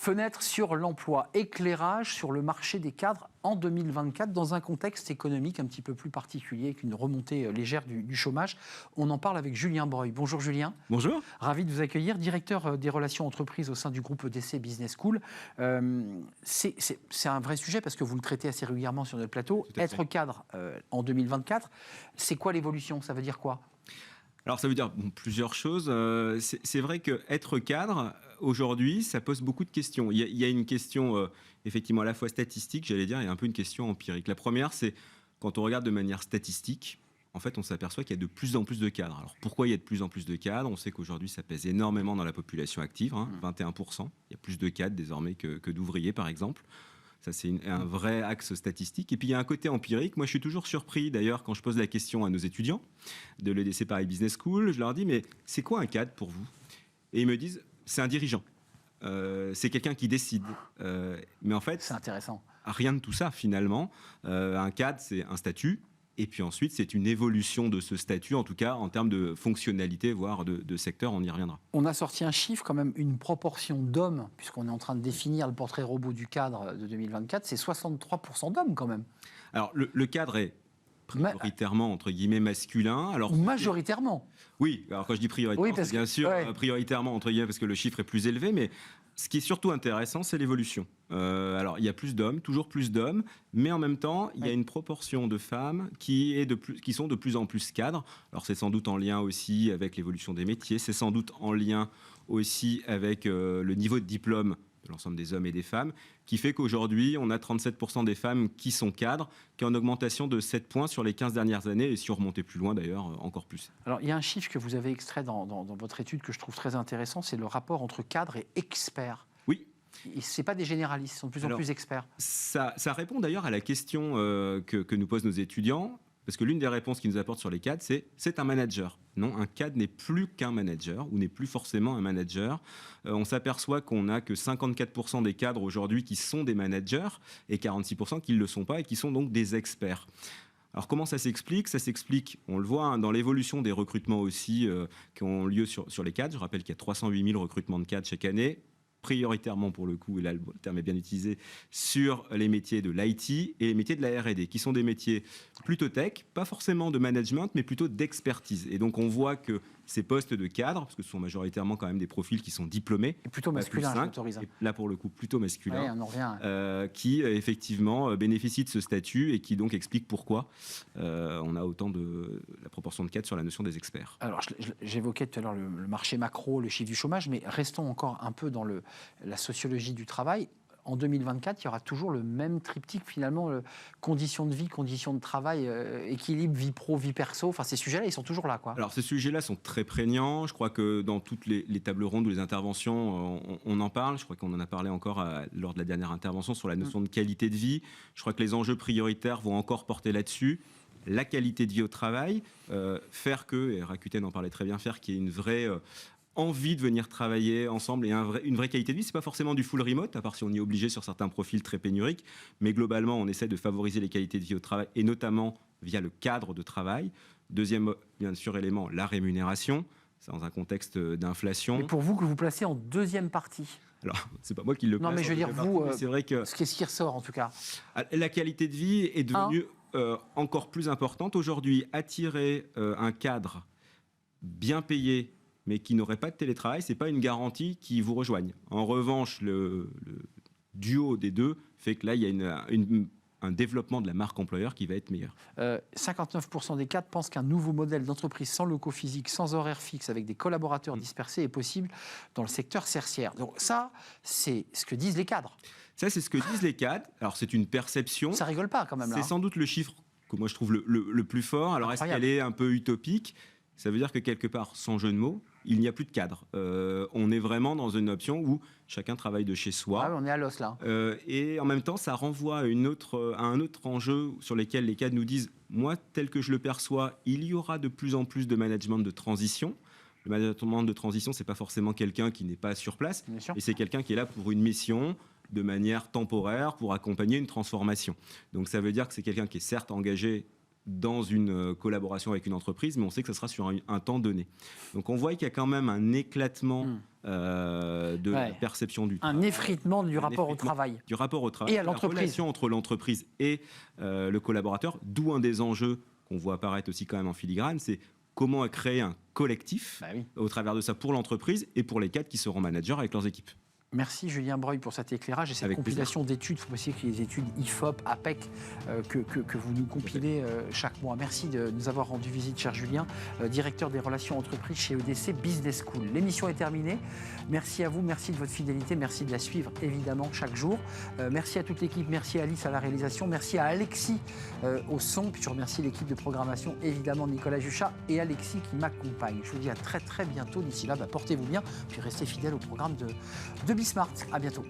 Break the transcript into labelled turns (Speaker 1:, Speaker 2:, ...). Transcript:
Speaker 1: Fenêtre sur l'emploi, éclairage sur le marché des cadres en 2024 dans un contexte économique un petit peu plus particulier avec une remontée légère du chômage. On en parle avec Julien Breuil. Bonjour Julien.
Speaker 2: Bonjour.
Speaker 1: Ravi de vous accueillir, directeur des relations entreprises au sein du groupe EDC Business School. C'est un vrai sujet parce que vous le traitez assez régulièrement sur notre plateau. Être cadre en 2024, c'est quoi l'évolution? Ça veut dire quoi?
Speaker 2: Alors ça veut dire plusieurs choses. C'est vrai qu'être cadre, aujourd'hui, ça pose beaucoup de questions. Il y a une question effectivement à la fois statistique, j'allais dire, et un peu une question empirique. La première, c'est quand on regarde de manière statistique, en fait, on s'aperçoit qu'il y a de plus en plus de cadres. Alors pourquoi il y a de plus en plus de cadres? On sait qu'aujourd'hui, ça pèse énormément dans la population active, 21%. Il y a plus de cadres désormais que d'ouvriers, par exemple. Ça, c'est un vrai axe statistique. Et puis, il y a un côté empirique. Moi, je suis toujours surpris, d'ailleurs, quand je pose la question à nos étudiants de l'EDC Paris Business School. Je leur dis, mais c'est quoi un cadre pour vous? Et ils me disent, c'est un dirigeant. C'est quelqu'un qui décide. Mais en fait,
Speaker 1: c'est intéressant.
Speaker 2: Rien de tout ça, finalement. Un cadre, c'est un statut. Et puis ensuite, c'est une évolution de ce statut, en tout cas en termes de fonctionnalité, voire de secteur, on y reviendra.
Speaker 1: On a sorti un chiffre, quand même, une proportion d'hommes, puisqu'on est en train de définir le portrait robot du cadre de 2024, c'est 63% d'hommes quand même.
Speaker 2: Alors, le cadre est prioritairement, entre guillemets, masculin. Alors,
Speaker 1: ou majoritairement.
Speaker 2: Oui, alors quand je dis prioritairement,
Speaker 1: oui,
Speaker 2: c'est bien sûr prioritairement, entre guillemets, parce que le chiffre est plus élevé, mais ce qui est surtout intéressant, c'est l'évolution. Alors, il y a plus d'hommes, toujours plus d'hommes, mais en même temps, il y a une proportion de femmes qui sont de plus en plus cadres. Alors, c'est sans doute en lien aussi avec l'évolution des métiers, c'est sans doute en lien aussi avec le niveau de diplôme de l'ensemble des hommes et des femmes, qui fait qu'aujourd'hui, on a 37% des femmes qui sont cadres, qui est en augmentation de 7 points sur les 15 dernières années, et si on remontait plus loin d'ailleurs, encore plus.
Speaker 1: Alors, il y a un chiffre que vous avez extrait dans votre étude que je trouve très intéressant, c'est le rapport entre cadres et experts.
Speaker 2: Oui.
Speaker 1: Ce n'est pas des généralistes, ils sont de plus en plus experts.
Speaker 2: Ça répond d'ailleurs à la question que nous posent nos étudiants, parce que l'une des réponses qu'ils nous apportent sur les cadres, c'est un manager. Non, un cadre n'est plus qu'un manager, ou n'est plus forcément un manager. On s'aperçoit qu'on n'a que 54% des cadres aujourd'hui qui sont des managers, et 46% qui ne le sont pas, et qui sont donc des experts. Alors comment ça s'explique? Ça s'explique, on le voit, dans l'évolution des recrutements aussi qui ont lieu sur les cadres. Je rappelle qu'il y a 308 000 recrutements de cadres chaque année, prioritairement pour le coup, et là le terme est bien utilisé, sur les métiers de l'IT et les métiers de la R&D, qui sont des métiers plutôt tech, pas forcément de management, mais plutôt d'expertise. Et donc on voit que ces postes de cadre, parce que ce sont majoritairement quand même des profils qui sont diplômés,
Speaker 1: et plutôt masculins, je m'autorise.
Speaker 2: Là pour le coup plutôt masculins,
Speaker 1: on en revient.
Speaker 2: Qui effectivement bénéficient de ce statut et qui donc expliquent pourquoi on a autant de la proportion de cadres sur la notion des experts.
Speaker 1: Alors j'évoquais tout à l'heure le marché macro, le chiffre du chômage, mais restons encore un peu dans la sociologie du travail. En 2024, il y aura toujours le même triptyque, finalement, conditions de vie, conditions de travail, équilibre, vie pro, vie perso. Enfin, ces sujets-là, ils sont toujours là, quoi.
Speaker 2: Alors, ces sujets-là sont très prégnants. Je crois que dans toutes les tables rondes ou les interventions, on en parle. Je crois qu'on en a parlé encore lors de la dernière intervention sur la notion de qualité de vie. Je crois que les enjeux prioritaires vont encore porter là-dessus. La qualité de vie au travail, faire que, et Rakuten en parlait très bien, faire qu'il y ait une vraie envie de venir travailler ensemble et une vraie qualité de vie. C'est pas forcément du full remote, à part si on y est obligé sur certains profils très pénuriques, mais globalement, on essaie de favoriser les qualités de vie au travail, et notamment via le cadre de travail. Deuxième, bien sûr, élément, la rémunération, c'est dans un contexte d'inflation.
Speaker 1: Mais pour vous, que vous placez en deuxième partie.
Speaker 2: Alors, c'est pas moi qui le place.
Speaker 1: Non, mais je veux dire, vous,
Speaker 2: c'est vrai que
Speaker 1: ce qui ressort, en tout cas.
Speaker 2: La qualité de vie est devenue encore plus importante. Aujourd'hui, attirer un cadre bien payé, mais qui n'aurait pas de télétravail, ce n'est pas une garantie qui vous rejoigne. En revanche, le duo des deux fait que là, il y a un développement de la marque employeur qui va être meilleur.
Speaker 1: 59% des cadres pensent qu'un nouveau modèle d'entreprise sans locaux physiques, sans horaire fixe, avec des collaborateurs dispersés est possible dans le secteur tertiaire. Donc ça, c'est ce que disent les cadres.
Speaker 2: Ça, c'est ce que disent les cadres. Alors, c'est une perception.
Speaker 1: Ça rigole pas, quand même, là.
Speaker 2: C'est sans doute le chiffre que moi, je trouve le plus fort. Alors, est-ce qu'elle est un peu utopique? Ça veut dire que quelque part, sans jeu de mots, il n'y a plus de cadre. On est vraiment dans une option où chacun travaille de chez soi.
Speaker 1: Ah oui, on est à l'os, là.
Speaker 2: Et en même temps, ça renvoie à un autre enjeu sur lequel les cadres nous disent « Moi, tel que je le perçois, il y aura de plus en plus de management de transition ». Le management de transition, ce n'est pas forcément quelqu'un qui n'est pas sur place, et c'est quelqu'un qui est là pour une mission, de manière temporaire, pour accompagner une transformation. Donc ça veut dire que c'est quelqu'un qui est certes engagé dans une collaboration avec une entreprise, mais on sait que ça sera sur un temps donné. Donc on voit qu'il y a quand même un éclatement de la perception du travail.
Speaker 1: Un effritement du rapport au travail.
Speaker 2: Du rapport au travail.
Speaker 1: Et à l'entreprise.
Speaker 2: La relation entre l'entreprise et le collaborateur, d'où un des enjeux qu'on voit apparaître aussi quand même en filigrane, c'est comment créer un collectif au travers de ça pour l'entreprise et pour les cadres qui seront managers avec leurs équipes.
Speaker 1: Merci Julien Breuil pour cet éclairage et cette compilation d'études. Il faut aussi qu'il y ait des études IFOP, APEC que vous nous compilez chaque mois. Merci de nous avoir rendu visite, cher Julien, directeur des relations entreprises chez EDC Business School. L'émission est terminée. Merci à vous, merci de votre fidélité, merci de la suivre évidemment chaque jour. Merci à toute l'équipe, merci à Alice à la réalisation, merci à Alexis au son. Puis je remercie l'équipe de programmation, évidemment Nicolas Juchat et Alexis qui m'accompagnent. Je vous dis à très très bientôt. D'ici là, portez-vous bien, puis restez fidèles au programme de Bismart. À bientôt.